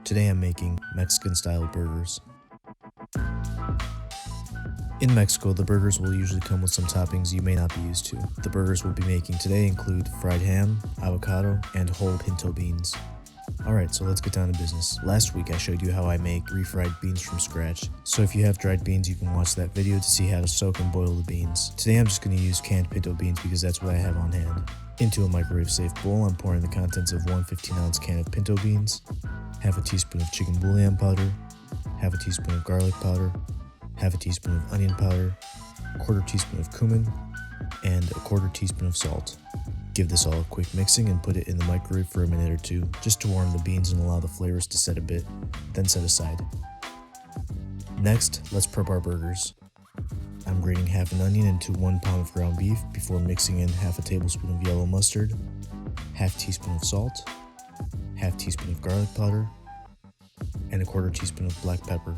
Today I'm making Mexican-style burgers. In Mexico, the burgers will usually come with some toppings you may not be used to. The burgers we'll be making today include fried ham, avocado, and whole pinto beans. Alright, so let's get down to business. Last week I showed you how I make refried beans from scratch, so if you have dried beans you can watch that video to see how to soak and boil the beans. Today I'm just going to use canned pinto beans because that's what I have on hand. Into a microwave safe bowl I'm pouring the contents of one 15-ounce can of pinto beans, half a teaspoon of chicken bouillon powder, half a teaspoon of garlic powder, half a teaspoon of onion powder, a quarter teaspoon of cumin, and a quarter teaspoon of salt. Give this all a quick mixing and put it in the microwave for a minute or two, just to warm the beans and allow the flavors to set a bit, then set aside. Next, let's prep our burgers. I'm grating half an onion into 1 pound of ground beef before mixing in half a tablespoon of yellow mustard, half teaspoon of salt, half teaspoon of garlic powder, and a quarter teaspoon of black pepper.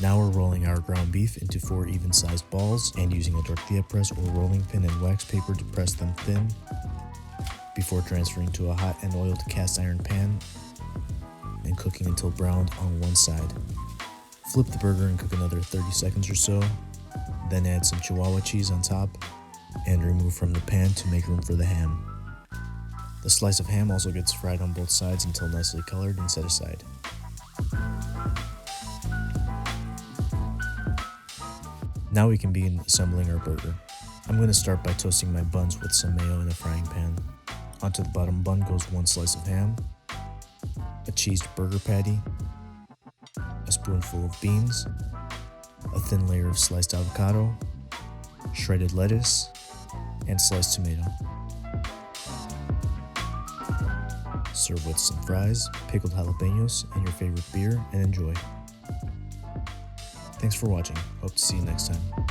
Now we're rolling our ground beef into 4 even-sized balls and using a tortilla press or rolling pin and wax paper to press them thin before transferring to a hot and oiled cast iron pan and cooking until browned on one side. Flip the burger and cook another 30 seconds or so, then add some chihuahua cheese on top and remove from the pan to make room for the ham. The slice of ham also gets fried on both sides until nicely colored and set aside. Now we can begin assembling our burger. I'm going to start by toasting my buns with some mayo in a frying pan. Onto the bottom bun goes 1 slice of ham, a cheesed burger patty, a spoonful of beans, a thin layer of sliced avocado, shredded lettuce, and sliced tomato. Serve with some fries, pickled jalapeños, and your favorite beer, and enjoy. Thanks for watching. Hope to see you next time.